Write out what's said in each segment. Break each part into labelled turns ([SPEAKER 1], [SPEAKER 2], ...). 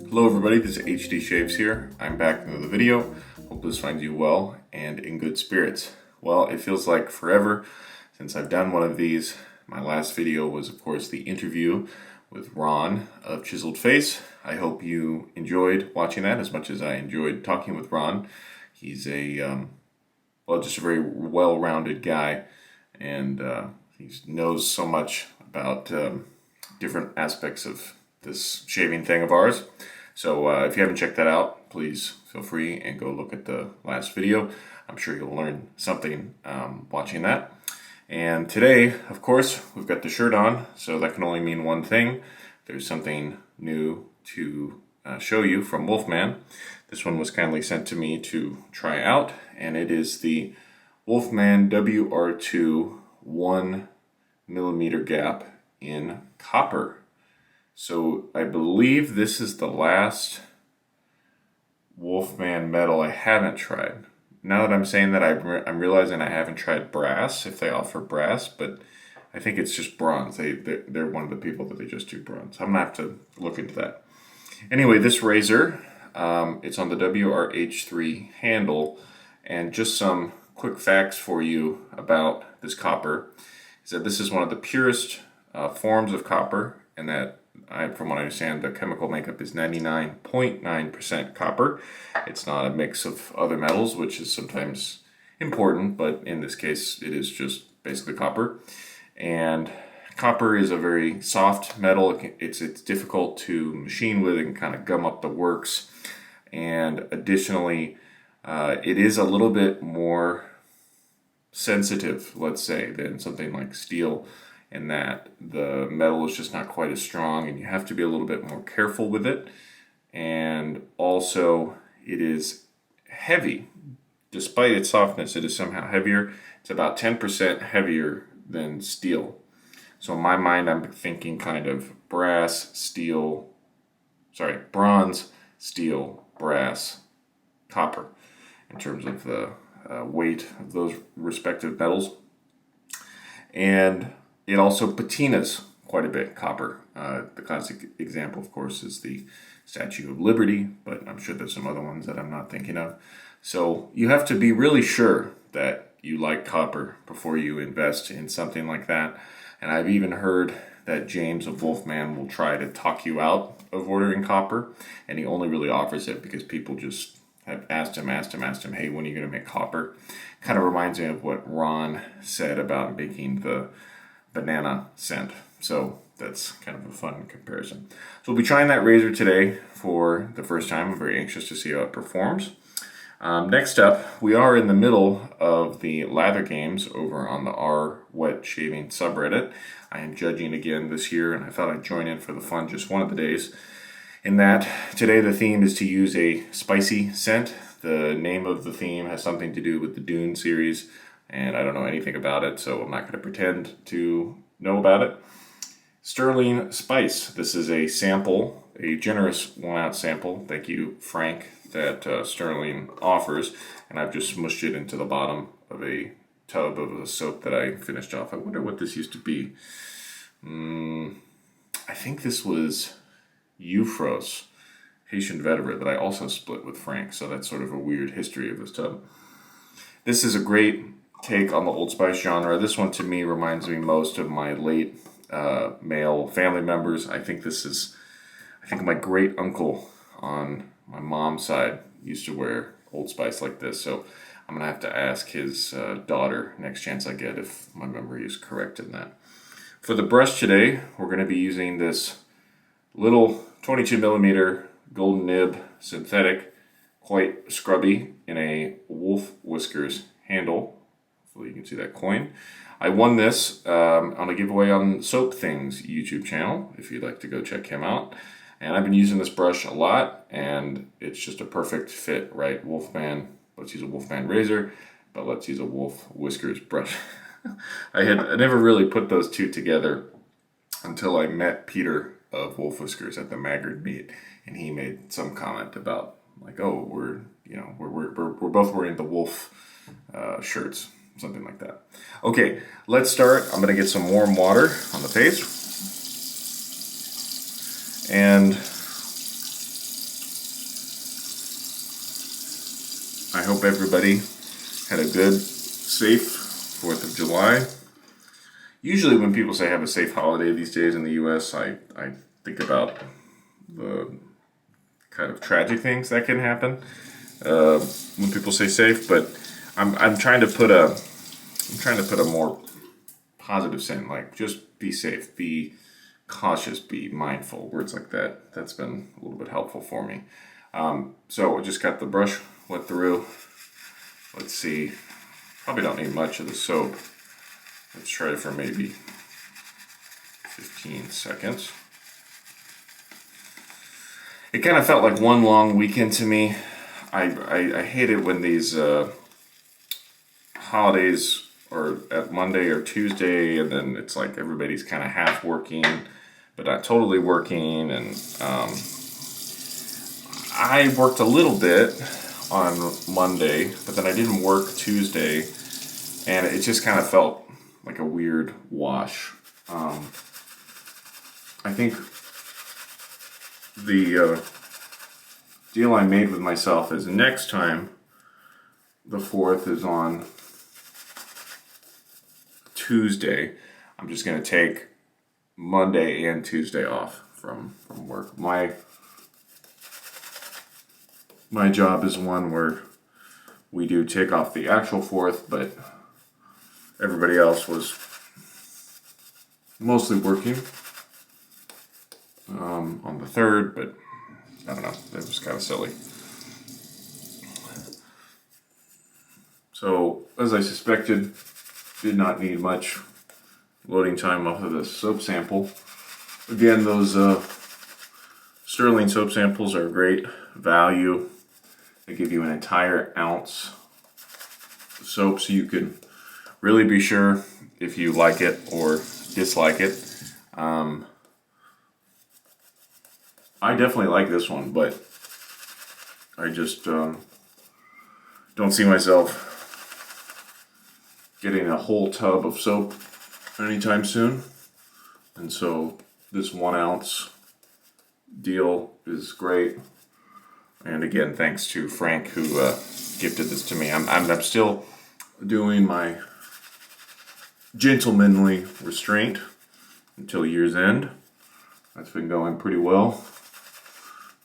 [SPEAKER 1] Hello everybody, this is HD Shaves here. I'm back with another video. Hope this finds you well and in good spirits. Well, it feels like forever since I've done one of these. My last video was, of course, the interview with Ron of Chiseled Face. I hope you enjoyed watching that as much as I enjoyed talking with Ron. He's just a very well-rounded guy, and he knows so much about different aspects of this shaving thing of ours. So if you haven't checked that out, please feel free and go look at the last video. I'm sure you'll learn something watching that. And today, of course, we've got the shirt on, so that can only mean one thing. There's something new to show you from Wolfman. This one was kindly sent to me to try out, and it is the Wolfman WR2 1mm gap in copper. So I believe this is the last Wolfman metal I haven't tried. Now that I'm saying that, I'm realizing I haven't tried brass, if they offer brass, but I think it's just bronze. They're one of the people that they just do bronze. I'm going to have to look into that. Anyway, this razor, it's on the WR2 handle, and just some quick facts for you about this copper is that this is one of the purest forms of copper, and that from what I understand, the chemical makeup is 99.9% copper. It's not a mix of other metals, which is sometimes important, but in this case, it is just basically copper. And copper is a very soft metal. It's difficult to machine with. It can kind of gum up the works. And additionally, it is a little bit more sensitive, let's say, than something like steel, in that the metal is just not quite as strong, and you have to be a little bit more careful with it. And also, it is heavy. Despite its softness, it is somehow heavier. It's about 10% heavier than steel. So in my mind, I'm thinking kind of bronze, steel, brass, copper, in terms of the weight of those respective metals. And it also patinas quite a bit, copper. The classic example, of course, is the Statue of Liberty, but I'm sure there's some other ones that I'm not thinking of. So you have to be really sure that you like copper before you invest in something like that. And I've even heard that James of Wolfman will try to talk you out of ordering copper, and he only really offers it because people just have asked him, hey, when are you going to make copper? Kind of reminds me of what Ron said about making the banana scent. So that's kind of a fun comparison. So we'll be trying that razor today for the first time. I'm very anxious to see how it performs. Next up, we are in the middle of the Lather games over on the R Wet Shaving subreddit. I am judging again this year, and I thought I'd join in for the fun just one of the days. In that, today the theme is to use a spicy scent. The name of the theme has something to do with the Dune series, and I don't know anything about it, so I'm not going to pretend to know about it. Stirling Spice. This is a sample, a generous 1-ounce sample. Thank you, Frank, that Stirling offers. And I've just smushed it into the bottom of a tub of a soap that I finished off. I wonder what this used to be. I think this was Euphros, Haitian vetiver, that I also split with Frank. So that's sort of a weird history of this tub. This is a great take on the Old Spice genre. This one to me reminds me most of my late male family members. I think my great uncle on my mom's side used to wear Old Spice like this. So I'm gonna have to ask his daughter next chance I get if my memory is correct in that. For the brush today, we're gonna be using this little 22mm golden nib synthetic, quite scrubby, in a Wolf Whiskers handle. Hopefully you can see that coin. I won this on a giveaway on Soap Things YouTube channel, if you'd like to go check him out. And I've been using this brush a lot, and it's just a perfect fit, right? Wolfman, let's use a Wolfman razor, but let's use a Wolf Whiskers brush. I never really put those two together until I met Peter of Wolf Whiskers at the Maggard meet, and he made some comment about, like, oh, we're both wearing the Wolf shirts. Something like that. Okay, let's start. I'm going to get some warm water on the face. And hope everybody had a good, safe 4th of July. Usually when people say have a safe holiday these days in the US, I think about the kind of tragic things that can happen when people say safe, but I'm trying to put a more positive spin, like just be safe, be cautious, be mindful, words like that. That's been a little bit helpful for me. So I just got the brush wet through. Let's see, probably don't need much of the soap. Let's try it for maybe 15 seconds. It kind of felt like one long weekend to me. I hate it when these holidays are at Monday or Tuesday, and then it's like everybody's kind of half working, but not totally working. And I worked a little bit on Monday, but then I didn't work Tuesday, and it just kind of felt like a weird wash. I think the deal I made with myself is next time the 4th is on Tuesday, I'm just going to take Monday and Tuesday off from work. My job is one where we do take off the actual 4th, but everybody else was mostly working on the 3rd, but I don't know, it was kind of silly. So, as I suspected, did not need much loading time off of this soap sample. Again, those Stirling soap samples are great value. They give you an entire ounce of soap, so you can really be sure if you like it or dislike it. I definitely like this one, but I just don't see myself getting a whole tub of soap anytime soon. And so this 1 ounce deal is great. And again, thanks to Frank who gifted this to me. I'm still doing my gentlemanly restraint until year's end. That's been going pretty well.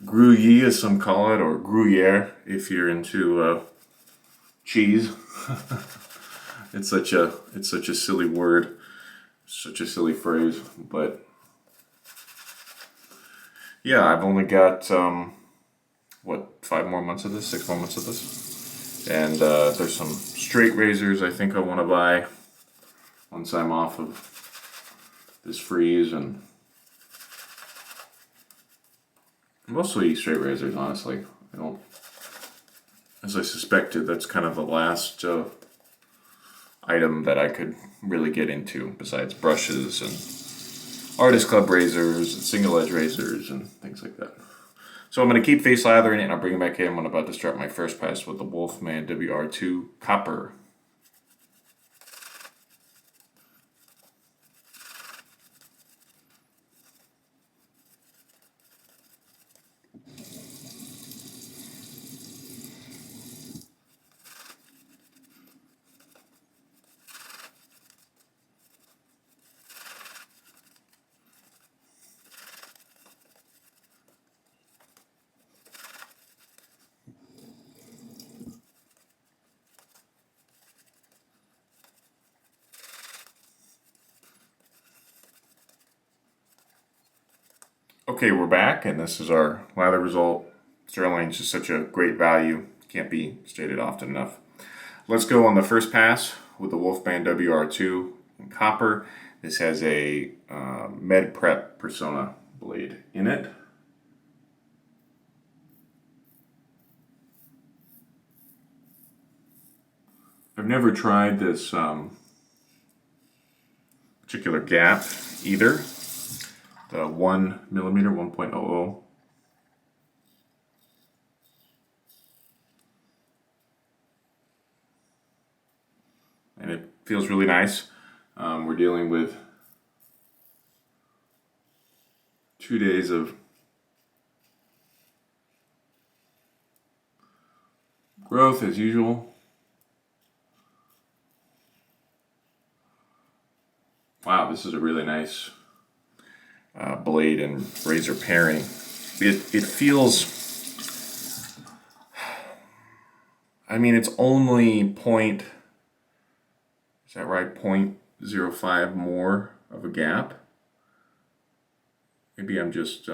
[SPEAKER 1] Gruyere, as some call it, or Gruyere if you're into cheese. It's such a silly word, such a silly phrase, but yeah, I've only got 5 more months of this, 6 more months of this, and there's some straight razors I think I want to buy once I'm off of this freeze, and mostly straight razors, honestly. I don't, as I suspected, that's kind of the last item that I could really get into besides brushes and artist club razors and single edge razors and things like that. So I'm going to keep face lathering it and I'll bring it back in when I'm about to start my first pass with the Wolfman WR2 Copper. Okay, we're back, and this is our lather result. Stirling is just such a great value, can't be stated often enough. Let's go on the first pass with the Wolfman WR2 in copper. This has a Med Prep Personna blade in it. I've never tried this particular gap either. The 1mm 1.00. And it feels really nice. We're dealing with 2 days of growth as usual. Wow, this is a really nice blade and razor pairing. It feels, I mean, it's only point, is that right, 0.05 more of a gap. Maybe I'm just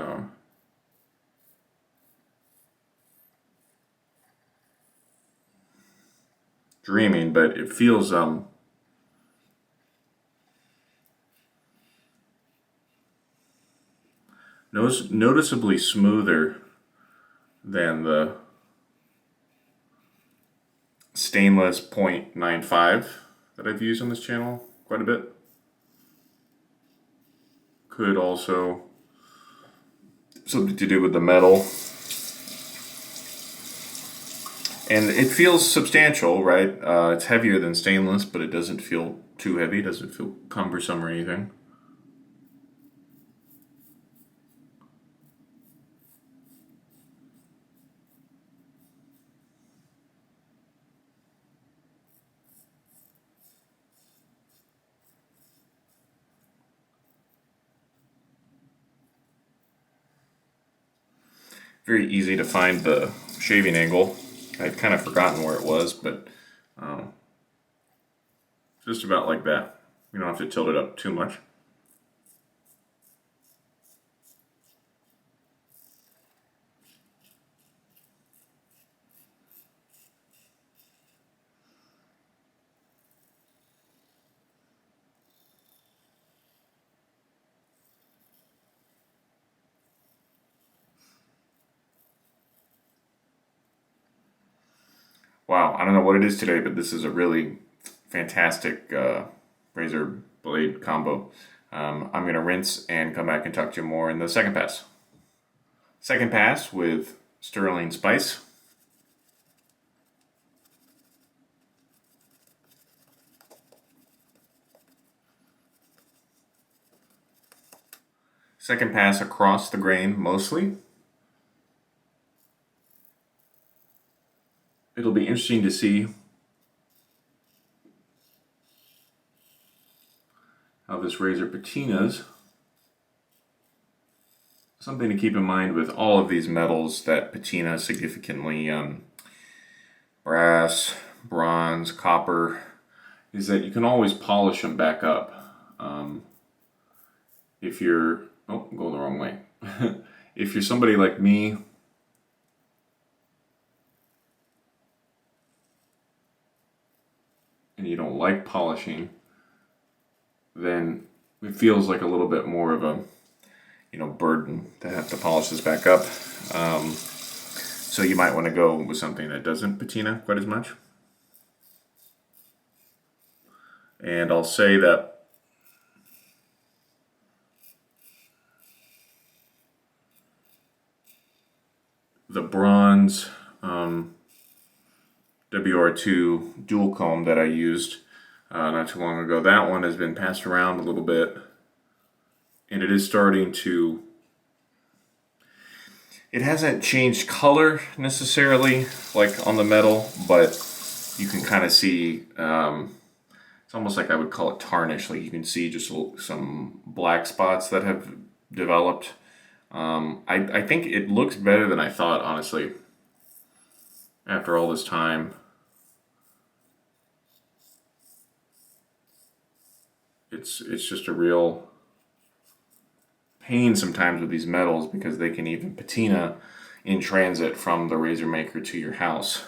[SPEAKER 1] dreaming, but it feels noticeably smoother than the stainless 0.95 that I've used on this channel quite a bit. Could also something to do with the metal. And it feels substantial, right? It's heavier than stainless, but it doesn't feel too heavy, doesn't feel cumbersome or anything. Very easy to find the shaving angle. I'd kind of forgotten where it was, but just about like that. You don't have to tilt it up too much. Wow, I don't know what it is today, but this is a really fantastic razor blade combo. I'm going to rinse and come back and talk to you more in the second pass. Second pass with Stirling Spice. Second pass across the grain mostly. It'll be interesting to see how this razor patinas. Something to keep in mind with all of these metals that patina significantly, brass, bronze, copper, is that you can always polish them back up. If you're, oh, I'm going the wrong way. If you're somebody like me, and you don't like polishing, then it feels like a little bit more of a, burden to have to polish this back up. So you might want to go with something that doesn't patina quite as much. And I'll say that the bronze WR2 dual comb that I used not too long ago, that one has been passed around a little bit, and it is starting to, it hasn't changed color necessarily like on the metal, but you can kind of see, it's almost like I would call it tarnish. Like you can see just some black spots that have developed. I think it looks better than I thought, honestly, after all this time. It's just a real pain sometimes with these metals because they can even patina in transit from the razor maker to your house.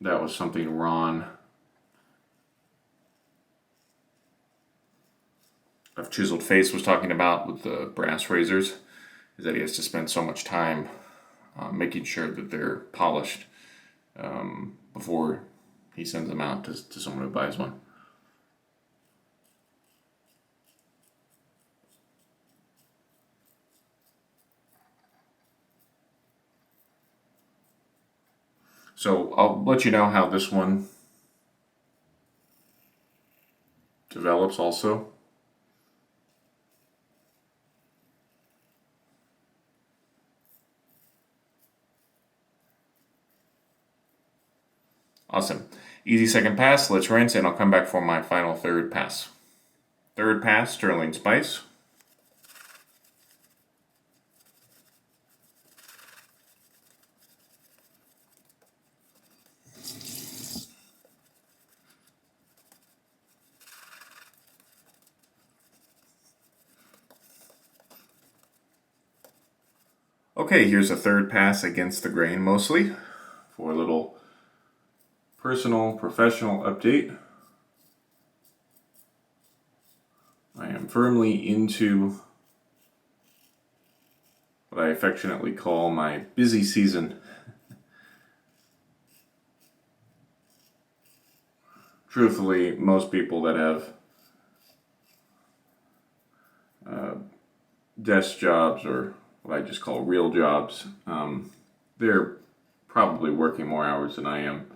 [SPEAKER 1] That was something Ron of Chiseled Face was talking about with the brass razors, is that he has to spend so much time making sure that they're polished before he sends them out to someone who buys one. So I'll let you know how this one develops also. Awesome. Easy second pass, let's rinse, and I'll come back for my final third pass. Third pass, Stirling Spice. Okay, here's a third pass against the grain mostly for a little personal, professional update. I am firmly into what I affectionately call my busy season. Truthfully, most people that have desk jobs, or what I just call real jobs, they're probably working more hours than I am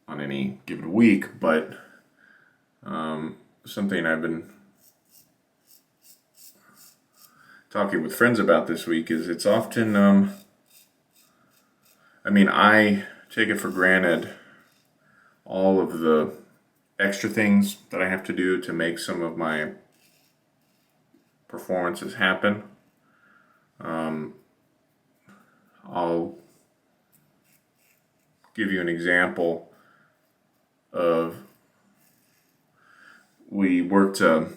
[SPEAKER 1] on any given week, but something I've been talking with friends about this week is it's often, I take it for granted all of the extra things that I have to do to make some of my performances happen. I'll give you an example of we worked a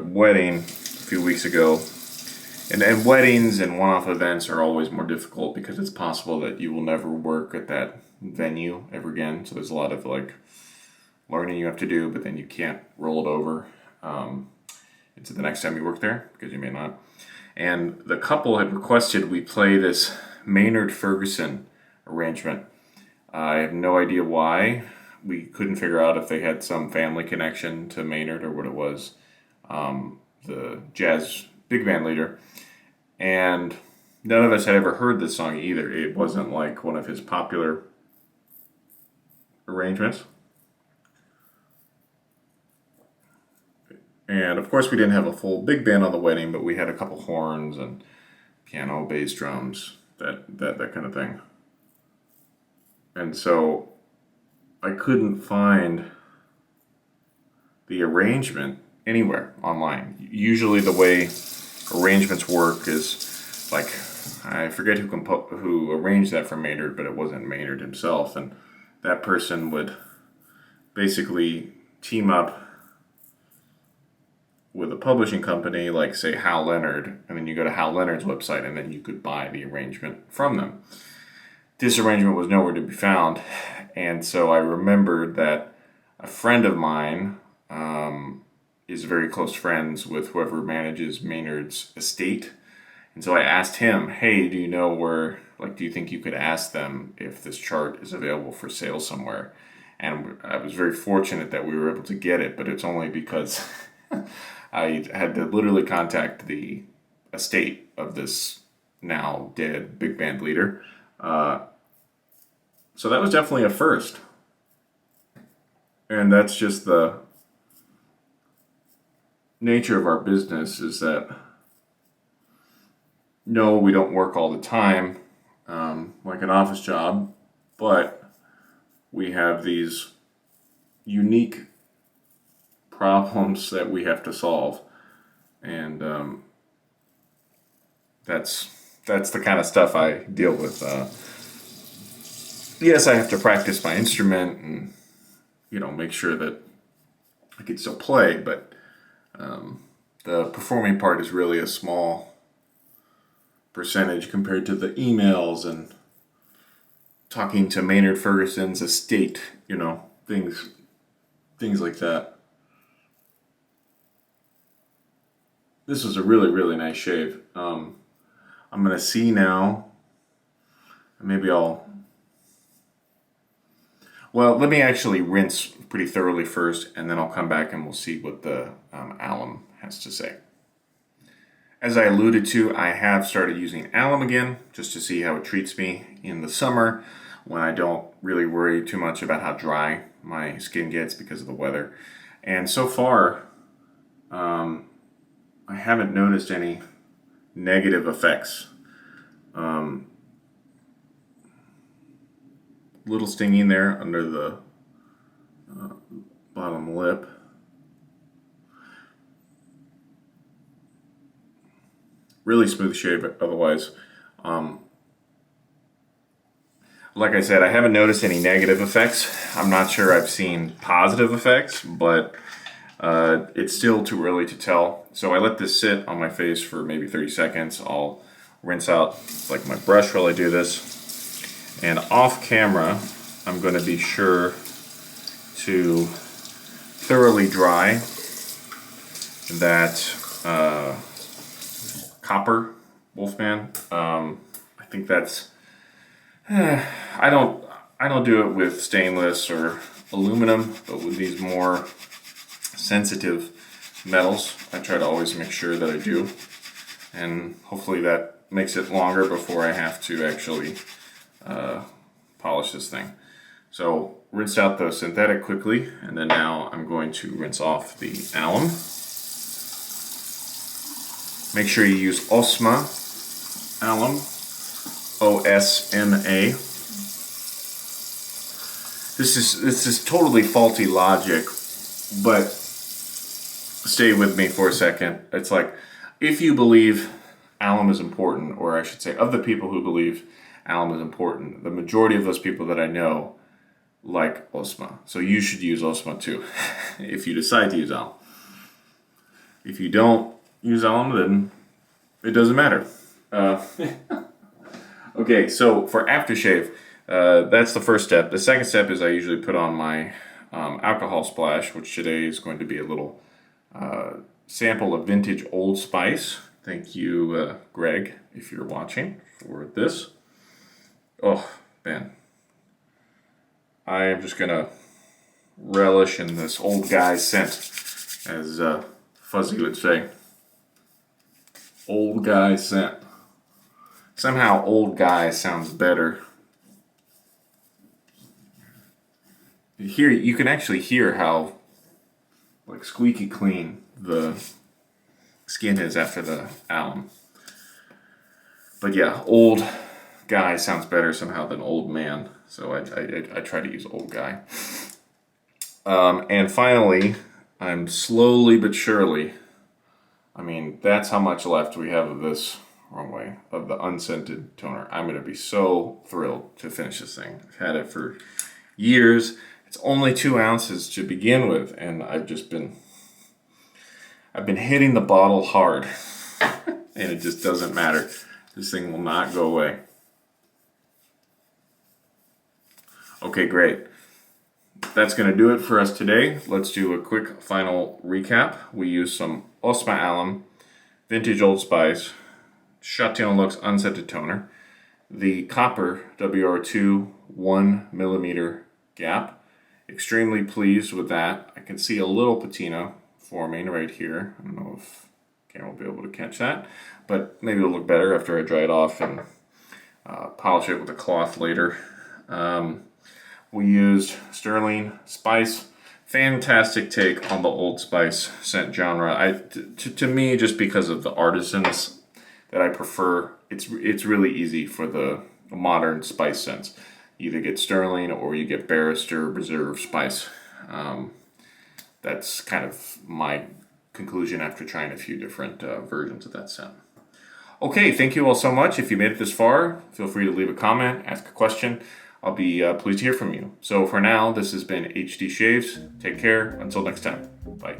[SPEAKER 1] wedding a few weeks ago, and weddings and one-off events are always more difficult because it's possible that you will never work at that venue ever again. So there's a lot of learning you have to do, but then you can't roll it over into the next time you work there because you may not. And the couple had requested we play this Maynard Ferguson arrangement. I have no idea why. We couldn't figure out if they had some family connection to Maynard or what it was. The jazz big band leader. And none of us had ever heard this song either. It wasn't like one of his popular arrangements. And of course we didn't have a full big band on the wedding, but we had a couple horns and piano, bass, drums, that kind of thing. And so I couldn't find the arrangement anywhere online. Usually the way arrangements work is like, I forget who arranged that for Maynard, but it wasn't Maynard himself, and that person would basically team up with a publishing company like, say, Hal Leonard, and then you go to Hal Leonard's website and then you could buy the arrangement from them. This arrangement was nowhere to be found, and so I remembered that a friend of mine is very close friends with whoever manages Maynard's estate, and so I asked him, hey, do you know where, do you think you could ask them if this chart is available for sale somewhere? And I was very fortunate that we were able to get it, but it's only because I had to literally contact the estate of this now dead big band leader. So that was definitely a first. And that's just the nature of our business, is that no, we don't work all the time like an office job, but we have these unique problems that we have to solve, and that's the kind of stuff I deal with. Yes, I have to practice my instrument and make sure that I can still play, but the performing part is really a small percentage compared to the emails and talking to Maynard Ferguson's estate, things like that. This was a really, really nice shave. I'm going to see now. Maybe let me actually rinse pretty thoroughly first, and then I'll come back and we'll see what the alum has to say. As I alluded to, I have started using alum again, just to see how it treats me in the summer when I don't really worry too much about how dry my skin gets because of the weather. And so far, I haven't noticed any negative effects. little stinging there under the bottom lip. Really smooth shave otherwise. Like I said, I haven't noticed any negative effects. I'm not sure I've seen positive effects, but it's still too early to tell. So I let this sit on my face for maybe 30 seconds. I'll rinse out like my brush while I do this. And off camera, I'm going to be sure to thoroughly dry that copper Wolfman. I think that's I don't do it with stainless or aluminum, but with these more sensitive metals, I try to always make sure that I do, and hopefully that makes it longer before I have to actually polish this thing. So rinse out the synthetic quickly, and then now I'm going to rinse off the alum. Make sure you use Osma Alum, O-S-M-A. This is totally faulty logic, but stay with me for a second. It's like, if you believe alum is important, or I should say, of the people who believe alum is important, the majority of those people that I know like Osma. So you should use Osma too, if you decide to use alum. If you don't use alum, then it doesn't matter. Okay, so for aftershave, that's the first step. The second step is I usually put on my alcohol splash, which today is going to be a little sample of vintage Old Spice. Thank you, Greg, if you're watching, for this. Oh, man. I am just going to relish in this old guy scent, as Fuzzy would say. Old guy scent. Somehow old guy sounds better. You can actually hear how like squeaky clean the skin is after the alum. But yeah, old guy sounds better somehow than old man. So I try to use old guy. And finally, I'm slowly but surely, I mean, that's how much left we have of this, wrong way, of the unscented toner. I'm going to be so thrilled to finish this thing. I've had it for years. It's only 2 ounces to begin with, and I've been hitting the bottle hard, and it just doesn't matter. This thing will not go away. Okay, great. That's going to do it for us today. Let's do a quick final recap. We used some Osma Alum, Vintage Old Spice, Chatillon Luxe Unscented Toner, the copper WR2 1mm gap. Extremely pleased with that. I can see a little patina forming right here. I don't know if camera will be able to catch that, but maybe it'll look better after I dry it off and polish it with a cloth later. We used Stirling Spice. Fantastic take on the Old Spice scent genre. To me, just because of the artisans that I prefer, it's really easy for the modern spice scents. You either get Stirling or you get Barrister Reserve Spice. That's kind of my conclusion after trying a few different versions of that scent. Okay, thank you all so much. If you made it this far, feel free to leave a comment, ask a question. I'll be pleased to hear from you. So for now, this has been HD Shaves. Take care. Until next time. Bye.